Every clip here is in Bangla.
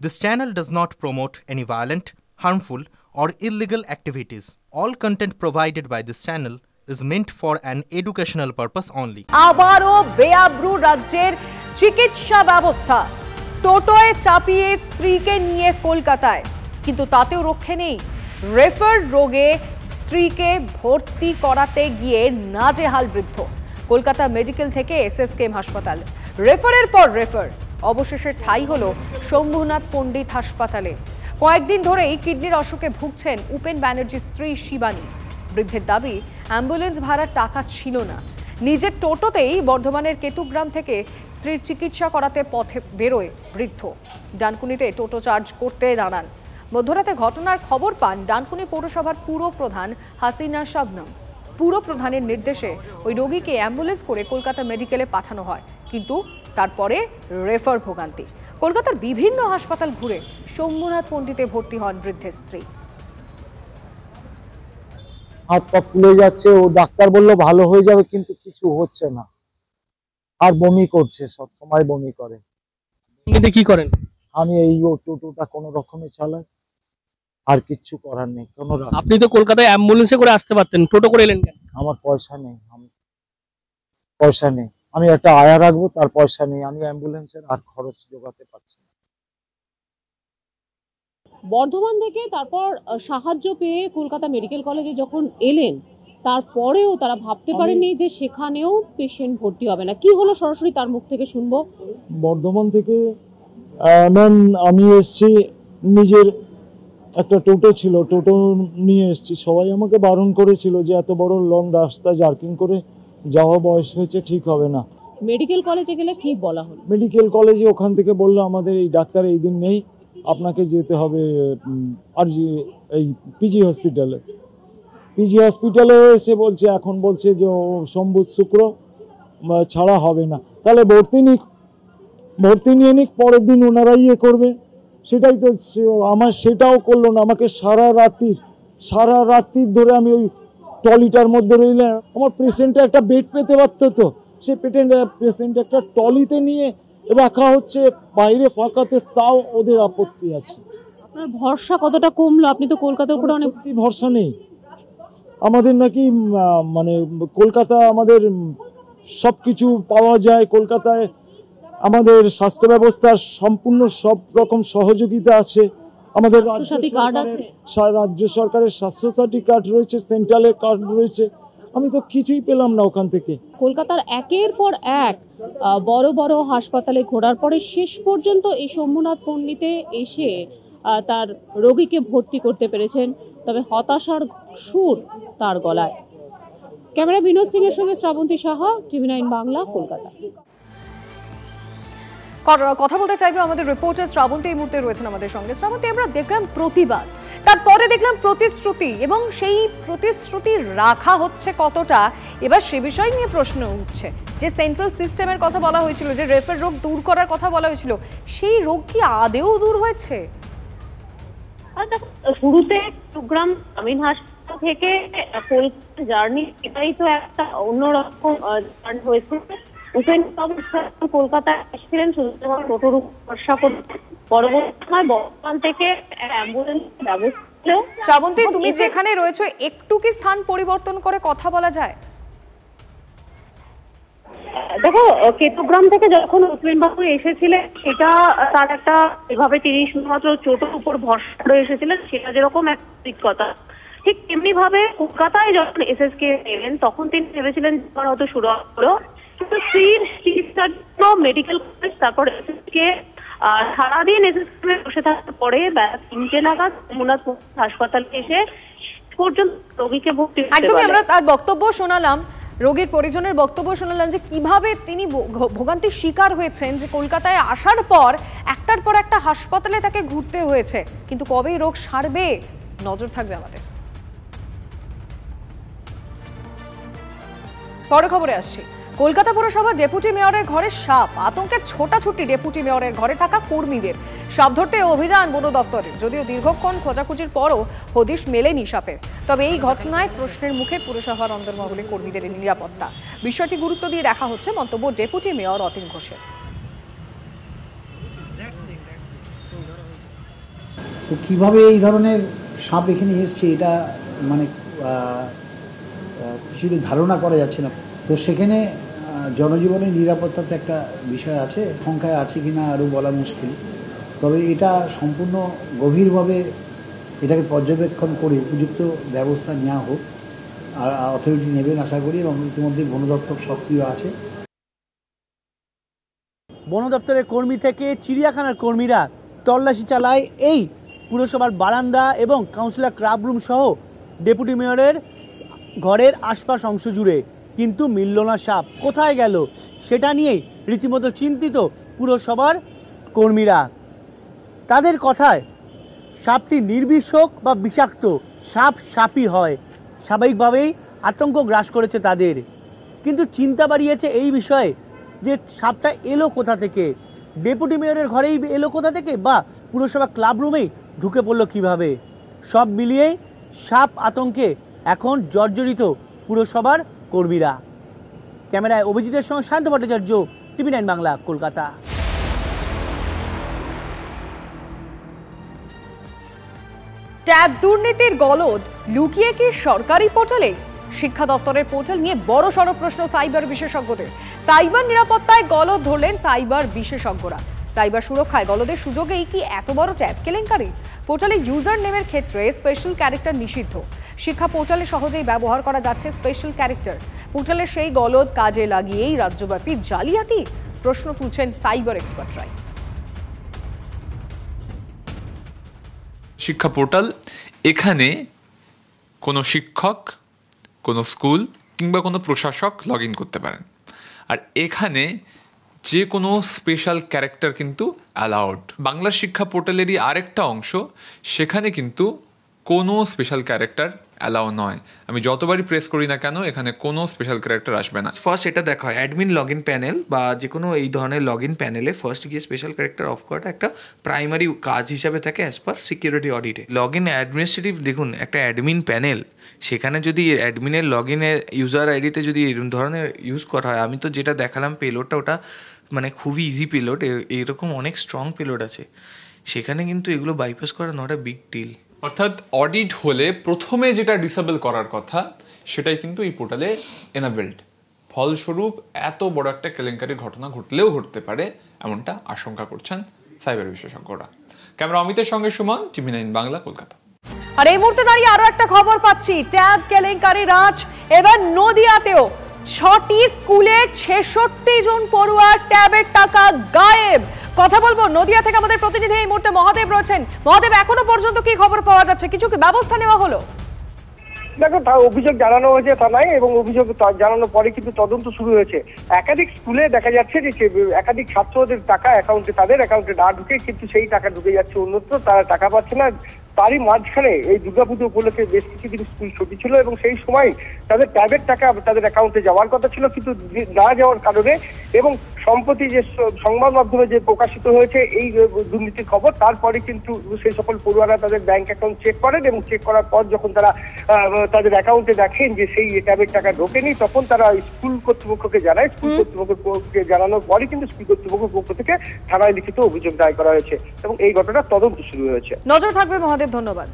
This channel does not promote any violent, harmful, or illegal activities. All content provided by this channel is meant for an educational purpose only. আবারও বেআব্রু রাজ্যের চিকিৎসা ব্যবস্থা টোটোয় চাপিয়ে স্ত্রীকে নিয়ে কলকাতায়, কিন্তু তাতেও রক্ষে নেই। রেফার রোগে স্ত্রীকে ভর্তি করাতে গিয়ে নাজেহাল বৃদ্ধ। কলকাতা মেডিকেল থেকে এসএসকেএম হাসপাতাল, রেফারের পর রেফার, অবশেষে ঠাঁই হলো শম্ভুনাথ পণ্ডিত হাসপাতালে। কয়েকদিন ধরেই কিডনির অসুখে ভুগছেন উপেন ব্যানার্জির স্ত্রী শিবানী। বৃদ্ধের দাবি, অ্যাম্বুলেন্স ভাড়ার টাকা ছিল না। নিজের টোটোতেই বর্ধমানের কেতুগ্রাম থেকে স্ত্রীর চিকিৎসা করাতে পথে বেরোয় বৃদ্ধ। ডানকুনিতে টোটো চার্জ করতে দাঁড়ান। মধ্যরাতে ঘটনার খবর পান ডানকুনি পৌরসভার পুর প্রধান হাসিনা শাবনম। পুর প্রধানের নির্দেশে ওই রোগীকে অ্যাম্বুলেন্স করে কলকাতা মেডিকেলে পাঠানো হয়, কিন্তু তারপরে রেফার ভোগান্তি। কলকাতার বিভিন্ন হাসপাতাল ঘুরে শম্ভুনাথ পণ্ডিতে ভর্তি হন বৃদ্ধের স্ত্রী। হাত পা ফুলে যাচ্ছে, ও ডাক্তার বললো ভালো হয়ে যাবে, কিন্তু কিছু হচ্ছে না, আর বমি করছে, সব সময় বমি করে। কি করেন? আমি এই টোটোটা কোনো রকমে চালাই, আর কিচ্ছু করার নেই। কোনো আপনি তো কলকাতায় অ্যাম্বুলেন্সে করে আসতে পারতেন, টোটো করে এলেন কেন? আমার পয়সা নেই, আমি একটা আয়া রাখবো, তার পয়সা নেই। আমি অ্যাম্বুলেন্সের আর খরচ জোগাতে পারছি না। বর্ধমান থেকে তারপর সাহায্য পেয়ে কলকাতা মেডিকেল কলেজে যখন এলেন, তারপরেও তারা ভাবতে পারেনি যে সেখানেও পেশেন্ট ভর্তি হবে না। কি হলো সরাসরি তার মুখ থেকে শুনবো। বর্ধমান থেকে ম্যাম আমি এসছি, নিজের একটা টোটো ছিল, টোটো নিয়ে এসছি। সবাই আমাকে বারণ করেছিল যে এত বড় লং রাস্তা জার্কিং করে যাওয়া, বয়স হয়েছে, ঠিক হবে না। মেডিকেল কলেজে গেলে কি বলা হলো? মেডিকেল কলেজে ওখান থেকে বললো আমাদের এই ডাক্তার এই দিন নেই, আপনাকে যেতে হবে এই পিজি হসপিটালে। পিজি হসপিটালে এসে বলছে, এখন বলছে যে সোম শুক্র ছাড়া হবে না। তাহলে ভর্তি নিয়ে নিক, পরের দিন ওনারা ইয়ে করবে। সেটাই তো আমার, সেটাও করলো না। আমাকে সারা রাত্রির ধরে আমি ওই ট্রলিটার মধ্যে রইলাম। আমার পেশেন্টে একটা বেড পেতে পারতো, তো সে পেশেন্ট একটা ট্রলিতে নিয়ে রাখা হচ্ছে বাইরে ফাঁকাতে, তাও ওদের আপত্তি আছে। আপনার ভরসা কতটা কমলো? আপনি তো কলকাতার উপরে অনেক ভরসা নেই আমাদের, নাকি মানে কলকাতা আমাদের সব কিছু পাওয়া যায়। কলকাতায় আমাদের স্বাস্থ্য ব্যবস্থার সম্পূর্ণ সব রকম সহযোগিতা আছে। আমাদের রাজ্য সরকারের স্বাস্থ্যসাথী কার্ড রয়েছে, সেন্ট্রালের কার্ড রয়েছে। আমি তো কিছুই পেলাম না ওখান থেকে। কলকাতার একের পর এক বড় বড় হাসপাতালে ঘোরার পরে শেষ পর্যন্ত এই শম্ভুনাথ পণ্ডিতে এসে তার রোগীকে ভর্তি করতে পেরেছেন। তবে হতাশার সুর তার গলায়। ক্যামেরা বিনোদ সিং এর সঙ্গে শ্রাবন্তী সাহা, টিভি9 বাংলা, কলকাতা। কথা বলতে চাইবে আমাদের রিপোর্টার শ্রাবন্তী এই মুহূর্তে রয়েছেন আমাদের সঙ্গে। শ্রাবন্তী, আমরা দেখলাম প্রতিবাদ, তারপরে দেখলাম প্রতিশ্রুতি, এবং সেই প্রতিশ্রুতি রাখা হচ্ছে কতটা, এবার সে বিষয় নিয়ে প্রশ্ন উঠছে। যে সেন্ট্রাল সিস্টেমের কথা বলা হয়েছিল, যে রেফার রোগ দূর করার কথা বলা হয়েছিল, সেই রোগ কি আদেও দূর হয়েছে? শুরুতে চট্টগ্রাম গ্রামীণ হাসপাতাল থেকে কলকাতা জার্নি, এটাই তো একটা অন্যরকম জার্নি হয়েছে। উপেন কলকাতায় এসেছিলেন শুধুমাত্র টোটোর উপর ভরসা করতে। পরবর্তী সময় বর্তমান থেকে অ্যাম্বুলেন্স ব্যবস্থা। শ্রাবন্তী, তুমি যেখানে রয়েছো, একটু কি স্থান পরিবর্তন করে কথা বলা যায়? দেখো, কেতুগ্রাম থেকে যখন উপেন বাবু এসেছিলেন, সেটা তার একটা এভাবে তিনি শুধুমাত্র টোটোর উপর ভরসা করে এসেছিলেন, সেটা যেরকম একটা অভিজ্ঞতা, ঠিক তেমনি ভাবে কলকাতায় যখন এসএসকে এলেন, তখন তিনি ভেবেছিলেন হয়তো শুরু হলো, কিন্তু স্ত্রীর চিকিৎসার জন্য মেডিকেল কলেজ, তারপর এসএসকে সারাদিন এসএসকে বসে থাকার পরে বেলা 3টে নাগাদ শম্ভুনাথ হাসপাতালে এসে পর্যন্ত রোগীকে ভর্তি করতে। একদমই, আমরা তার বক্তব্য শোনালাম, রোগীর পরিজনের বক্তব্য শোনালাম, যে কিভাবে তিনি ভোগান্তির শিকার হয়েছেন, যে কলকাতায় আসার পর একটার পর একটা হাসপাতালে তাকে ঘুরতে হয়েছে। কিন্তু কবে রোগ সারবে, নজর থাকবে আমাদের। পরে খবরে আসছি। কলকাতা পুরসভার ডেপুটি মেয়রের ঘরে সাপ, আতঙ্কের ছোটাছুটি ডেপুটি মেয়রের ঘরে থাকা কর্মীদের। সাপ ধরতে অভিযান বন দফতরের, যদিও দীর্ঘক্ষণ খোঁজাখুঁজির পরও হদিশ মেলেনি সাপের। তবে এই ঘটনায় প্রশ্নের মুখে পুরসভার অন্দরমহলে কর্মীদের নিরাপত্তা। বিষয়টি গুরুত্ব দিয়ে দেখা হচ্ছে, মন্তব্য ডেপুটি মেয়র অতীন ঘোষের। তো কীভাবে এই ধরনের সাপ এখানে এসছে এটা মানে কিছুটা ধারণা করা যাচ্ছে না। তো সেখানে জনজীবনের নিরাপত্তাতে একটা বিষয় আছে, সংখ্যায় আছে কিনা আরও বলা মুশকিল। তবে এটা সম্পূর্ণ গভীরভাবে এটাকে পর্যবেক্ষণ করে উপযুক্ত ব্যবস্থা নেওয়া হোক, আর অথরিটি নেবেন আশা করি, এবং ইতিমধ্যে বন দপ্তর সক্রিয় আছে। বন দপ্তরের কর্মী থেকে চিড়িয়াখানার কর্মীরা তল্লাশি চালায় এই পুরসভার বারান্দা এবং কাউন্সিলর ক্লাব রুম সহ ডেপুটি মেয়রের ঘরের আশপাশ অংশ জুড়ে, কিন্তু মিলল না সাপ। কোথায় গেল সেটা নিয়েই রীতিমতো চিন্তিত পুরসভার কর্মীরা। তাদের কথায় সাপটি নির্বিষক বা বিষাক্ত, সাপ সাপই হয়, স্বাভাবিকভাবেই আতঙ্ক গ্রাস করেছে তাদের। কিন্তু চিন্তা বাড়িয়েছে এই বিষয়ে যে সাপটা এলো কোথা থেকে, ডেপুটি মেয়রের ঘরেই এলো কোথা থেকে, বা পুরসভা ক্লাব রুমেই ঢুকে পড়লো কিভাবে। সব মিলিয়েই সাপ আতঙ্কে এখন জর্জরিত পুরসভার কর্মীরা। ক্যামেরায় অভিজিতের সঙ্গে শান্ত ভট্টাচার্য, TV9 বাংলা, কলকাতা। ট্যাব দুর্নীতির গলদ লুকিয়ে কি সরকারি পোর্টালে? শিক্ষা দপ্তরের পোর্টাল নিয়ে বড় সড় প্রশ্ন সাইবার বিশেষজ্ঞদের। সাইবার নিরাপত্তায় গলদ ধরলেন সাইবার বিশেষজ্ঞরা। সাইবার সুরক্ষায় গলদের সুযোগেই কি এত বড় ট্যাব কেলেঙ্কারি? পোর্টালে ইউজার নেমের ক্ষেত্রে স্পেশাল ক্যারেক্টার নিষিদ্ধ। শিক্ষা পোর্টালে সহজেই ব্যবহার করা যাচ্ছে স্পেশাল ক্যারেক্টার। পোর্টালের সেই গলদ কাজে লাগিয়েই রাজ্যব্যাপী জালিয়াতি? প্রশ্ন তুলছেন সাইবার এক্সপার্টরাই। শিক্ষা পোর্টাল, এখানে কোনো শিক্ষক, কোনো স্কুল কিংবা কোনো প্রশাসক লগ ইন করতে পারেন। আর এখানে যে কোনো স্পেশাল ক্যারেক্টার কিন্তু অ্যালাউড। বাংলা শিক্ষা পোর্টালেরই আরেকটা অংশ, সেখানে কিন্তু কোনো স্পেশাল ক্যারেক্টার অ্যালাউ নয়। আমি যতবারই প্রেস করি না কেন, এখানে কোনো স্পেশাল ক্যারেক্টার আসবে না। ফার্স্ট এটা দেখা হয় অ্যাডমিন লগ ইন প্যানেল বা যে কোনো এই ধরনের লগ ইন প্যানেলে ফার্স্ট গিয়ে স্পেশাল ক্যারেক্টার অফ করাটা একটা প্রাইমারি কাজ হিসাবে থাকে অ্যাজ পার সিকিউরিটি অডিটে। লগ ইন অ্যাডমিনিস্ট্রেটিভ, দেখুন একটা অ্যাডমিন প্যানেল, সেখানে যদি অ্যাডমিনের লগ ইনের ইউজার আইডিতে যদি এরকম ধরনের ইউজ করা হয়, আমি তো যেটা দেখালাম পেলোডটা, ওটা মানে খুবই ইজি পেলোড, এইরকম অনেক স্ট্রং পেলোড আছে, সেখানে কিন্তু এগুলো বাইপাস করা নট আ বিগ ডিল। অর্থাৎ অডিট হলে প্রথমে যেটা ডিসেবল করার কথা সেটাই কিন্তু এই পোর্টালে এনাবেলড। ফলস্বরূপ এত বড় একটা কেলেঙ্কারির ঘটনা ঘটলেও ঘটতে পারে, এমনটা আশঙ্কা করছেন সাইবার বিশেষজ্ঞরা। ক্যামেরা অমিতের সঙ্গে সুমন, TV9 বাংলা, কলকাতা। আর এই মুহূর্তে দাঁড়িয়ে আরো একটা খবর পাচ্ছি, ট্যাব কেলেঙ্কারি রাজ এবার নদিয়াতেও। 6টি স্কুলের 66 জন পড়ুয়ার ট্যাবের টাকা গায়েব। কথা বলবো নদিয়া থেকে আমাদের প্রতিনিধি এই মুহূর্তে মহাদেব রয়েছেন। মহাদেব, এখনো পর্যন্ত কি খবর পাওয়া যাচ্ছে? কিছু কি ব্যবস্থা নেওয়া হলো? দেখো, অভিযোগ জানানো হয়েছে থানায় এবং অভিযোগ জানানোর পরে কিন্তু তদন্ত শুরু হয়েছে। একাধিক স্কুলে দেখা যাচ্ছে যে একাধিক ছাত্রদের টাকা অ্যাকাউন্টে, তাদের অ্যাকাউন্টে না ঢুকে কিন্তু সেই টাকা ঢুকে যাচ্ছে অন্যত্র, তারা টাকা পাচ্ছে না। তারই মাঝখানে এই দুর্গাপুজো উপলক্ষে বেশ কিছুদিন স্কুল ছুটি ছিল এবং সেই সময় তাদের ট্যাবের টাকা তাদের অ্যাকাউন্টে যাওয়ার কথা ছিল, কিন্তু না যাওয়ার কারণে এবং সম্প্রতি যে সংবাদ মাধ্যমে যে প্রকাশিত হয়েছে এই দুর্নীতির খবর, তারপরে কিন্তু সেই সকল পড়ুয়ারা তাদের ব্যাংক অ্যাকাউন্ট চেক করেন এবং চেক করার পর যখন তারা তাদের অ্যাকাউন্টে দেখেন যে সেই ট্যাবের টাকা ঢোকেনি, তখন তারা স্কুল কর্তৃপক্ষকে জানায়। স্কুল কর্তৃপক্ষকে জানানোর পরে কিন্তু স্কুল কর্তৃপক্ষের পক্ষ থেকে থানায় লিখিত অভিযোগ দায়ের করা হয়েছে এবং এই ঘটনার তদন্ত শুরু হয়েছে। নজর থাকবে মহাদেব, ধন্যবাদ।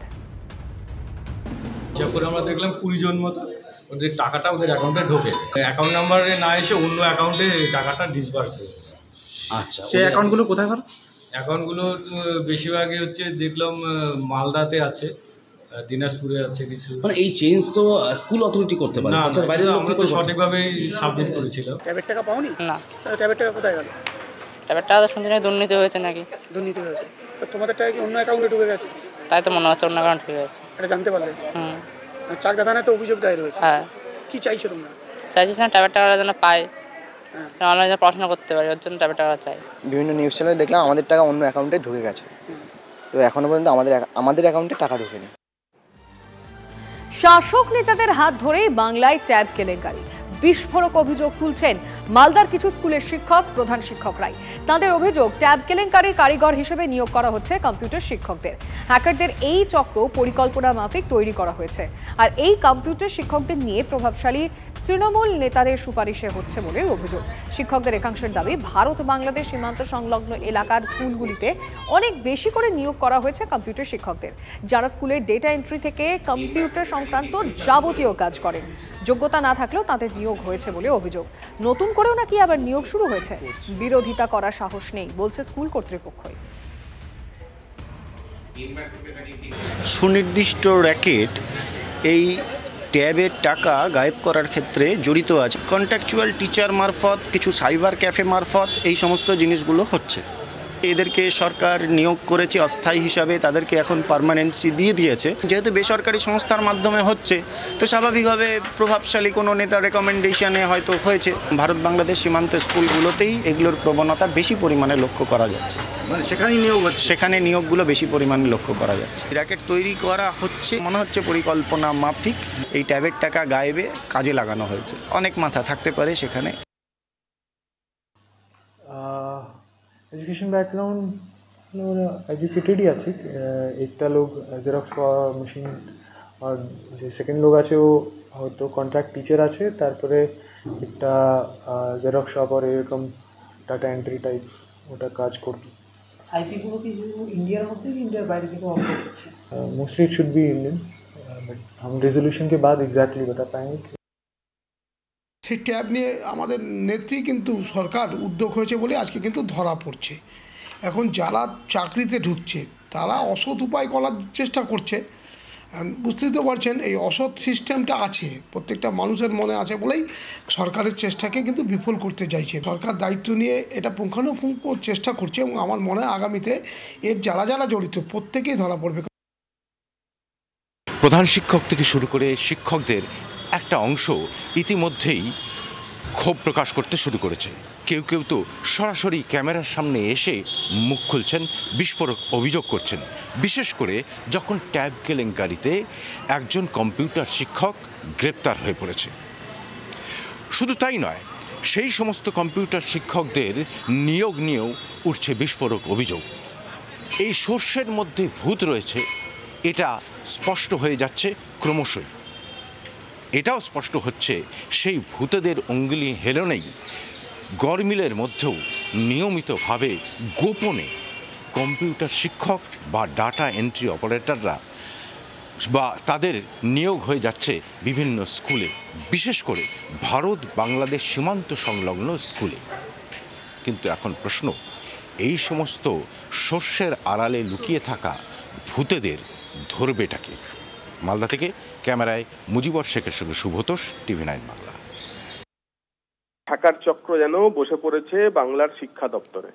আমরা দেখলাম 20 জন মতো ওদের টাকাটা ওদের অ্যাকাউন্টে ঢোকে, অ্যাকাউন্ট নাম্বারে না এসে অন্য অ্যাকাউন্টে টাকাটা ডিসবার্স হয়। আচ্ছা, সেই অ্যাকাউন্টগুলো কোথায়? অ্যাকাউন্টগুলো বেশিরভাগই হচ্ছে দেখলাম মালদাতে আছে, দিনাজপুরে আছে কিছু। মানে এই চেঞ্জ তো স্কুল অথরিটি করতে পারে না, বাইরে আমরা তো সঠিকভাবেই সাবমিট করেছিলাম। ট্যাবের টাকা পাওনি? না। ট্যাবের টাকা কোথায় গেল? ট্যাবের টাকা তো শুনছি না দুর্নীতি হয়েছে নাকি। দুর্নীতি হয়েছে? তো তোমাদের টাকা কি অন্য অ্যাকাউন্টে ঢুকে গেছে? তাই তো মনে হচ্ছে অন্য অ্যাকাউন্ট ঢুকে গেছে। এটা জানতে পারলে? চাকদা থানায় তো অভিযোগ দায়ের হয়েছে। হ্যাঁ। কি চাইছো তোমরা? চাইছি না ট্যাবের টাকার জন্য পাই, অনলাইনে পড়াশোনা করতে পারি, ওর জন্য ট্যাবের টাকা চাই। বিভিন্ন নিউজ চ্যানেলে দেখলাম আমাদের টাকা অন্য অ্যাকাউন্টে ঢুকে গেছে, তো এখনো পর্যন্ত আমাদের অ্যাকাউন্টে টাকা ঢোকেনি। শাসক নেতাদের হাত ধরেই বাংলায় ট্যাব কেলেঙ্কারি। বিস্ফোরক অভিযোগ তুলছেন মালদার কিছু স্কুলের শিক্ষক, প্রধান শিক্ষকরাই। তাদের অভিযোগ, ট্যাব কেলেঙ্কারির কারিগর হিসেবে নিয়োগ করা হচ্ছে কম্পিউটার শিক্ষকদের। হ্যাকারদের এই চক্র পরিকল্পনা মাফিক তৈরি করা হয়েছে। আর এই কম্পিউটার শিক্ষকদের নিয়ে প্রভাবশালী তৃণমূল নেতাদের সুপারিশে হচ্ছে বলে অভিযোগ। শিক্ষকদের একাংশের দাবি, ভারত বাংলাদেশ সীমান্ত সংলগ্ন এলাকার স্কুলগুলিতে অনেক বেশি করে নিয়োগ করা হয়েছে কম্পিউটার শিক্ষকদের, যারা স্কুলের ডেটা এন্ট্রি থেকে কম্পিউটার সংক্রান্ত যাবতীয় কাজ করেন। যোগ্যতা না থাকলেও তাদের নিয়োগ হয়েছে বলে অভিযোগ। নতুন করেও নাকি আবার নিয়োগ শুরু হয়েছে। বিরোধিতা করার সাহস নেই বলছে স্কুল কর্তৃপক্ষই। সুনির্দিষ্ট র্যাকেট এই ট্যাবের টাকা গায়েব করার ক্ষেত্রে জড়িত আছে। কন্ট্রাকচুয়াল টিচার মারফত, কিছু সাইবার ক্যাফে মারফত এই সমস্ত জিনিসগুলো হচ্ছে। এদেরকে সরকার নিয়োগ করেছে অস্থায়ী হিসাবে, তাদেরকে এখন পার্মানেন্সি দিয়ে দিয়েছে। যেহেতু বেসরকারি সংস্থার মাধ্যমে হচ্ছে, তো স্বাভাবিকভাবে প্রভাবশালী কোনো নেতার রেকমেন্ডেশনে হয়তো হয়েছে। ভারত বাংলাদেশ সীমান্ত স্কুলগুলোতেই এগুলোর প্রবণতা বেশি পরিমাণে লক্ষ্য করা যাচ্ছে। মানে সেখানেই নিয়োগ হচ্ছে, সেখানে নিয়োগগুলো বেশি পরিমাণে লক্ষ্য করা যাচ্ছে। র্যাকেট তৈরি করা হচ্ছে, মনে হচ্ছে পরিকল্পনা মাফিক এই ট্যাবের টাকা গায়েবে কাজে লাগানো হয়েছে। অনেক মাথা থাকতে পারে সেখানে। एजुकेशन बैकग्राउंड एजुकेटेड ही আছে। একটা লোক জেরক্স মেশিন আর যে সেকেন্ড লোক আছে ও হয়তো কন্ট্রাক্ট টিচার আছে, তারপরে একটা জেরক্স শপ আর এরকম ডাটা এন্ট্রি টাইপ ওটা কাজ করতো। আইপি গুলো কি ইন্ডিয়ার মধ্যে কি ইন্ডিয়ার বাইরে থেকে অপারেট করছে? Mostly it should be Indian, but हम रेजोल्यूशन के बाद एग्जैक्टली बता पाएंगे। সেই ট্যাব নিয়ে আমাদের নেত্রী কিন্তু সরকার উদ্যোগ হয়েছে বলে আজকে কিন্তু ধরা পড়ছে। এখন যারা চাকরিতে ঢুকছে তারা অসৎ উপায় করার চেষ্টা করছে। বুঝতেই তো পারছেন এই অসৎ সিস্টেমটা আছে, প্রত্যেকটা মানুষের মনে আছে বলেই সরকারের চেষ্টাকে কিন্তু বিফল করতে চাইছে। সরকার দায়িত্ব নিয়ে এটা পুঙ্খানুপুঙ্খ চেষ্টা করছে এবং আমার মনে হয় আগামীতে এর যারা যারা জড়িত প্রত্যেকেই ধরা পড়বে। প্রধান শিক্ষক থেকে শুরু করে শিক্ষকদের একটা অংশ ইতিমধ্যেই ক্ষোভ প্রকাশ করতে শুরু করেছে। কেউ কেউ তো সরাসরি ক্যামেরার সামনে এসে মুখ খুলছেন, বিস্ফোরক অভিযোগ করছেন। বিশেষ করে যখন ট্যাব কেলেঙ্কারিতে একজন কম্পিউটার শিক্ষক গ্রেপ্তার হয়ে পড়েছে। শুধু তাই নয়, সেই সমস্ত কম্পিউটার শিক্ষকদের নিয়োগ নিয়েও উঠছে বিস্ফোরক অভিযোগ। এই শস্যের মধ্যে ভূত রয়েছে, এটা স্পষ্ট হয়ে যাচ্ছে ক্রমশই। এটাও স্পষ্ট হচ্ছে সেই ভূতেদের অঙ্গুলি হেলনেই গড়মিলের মধ্যেও নিয়মিতভাবে গোপনে কম্পিউটার শিক্ষক বা ডাটা এন্ট্রি অপারেটররা বা তাদের নিয়োগ হয়ে যাচ্ছে বিভিন্ন স্কুলে, বিশেষ করে ভারত বাংলাদেশ সীমান্ত সংলগ্ন স্কুলে। কিন্তু এখন প্রশ্ন, এই সমস্ত শস্যের আড়ালে লুকিয়ে থাকা ভূতেদের ধরবেটাকে। মালদা থেকে ক্যামেরায় মুজিবর শেখের সঙ্গে শুভতোষ, TV9 বাংলা। হ্যাকার চক্র যেন বসে পড়েছে বাংলার শিক্ষা দপ্তরে।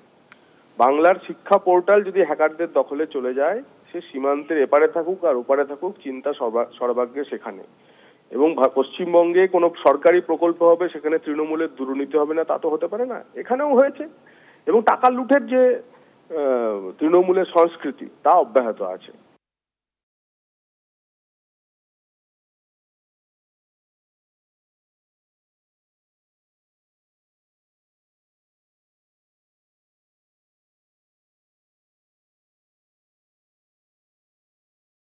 বাংলার শিক্ষা পোর্টাল যদি হ্যাকারদের দখলে চলে যায়, সে সীমান্তের এপারে থাকুক আর ওপারে থাকুক, চিন্তা সর্বাগ্রে সেখানে। এবং পশ্চিমবঙ্গে কোনো সরকারি প্রকল্প হবে, সেখানে তৃণমূলের দুর্নীতি হবে না তা তো হতে পারে না। এখানেও হয়েছে এবং টাকা লুটের যে তৃণমূলের সংস্কৃতি তা অব্যাহত আছে।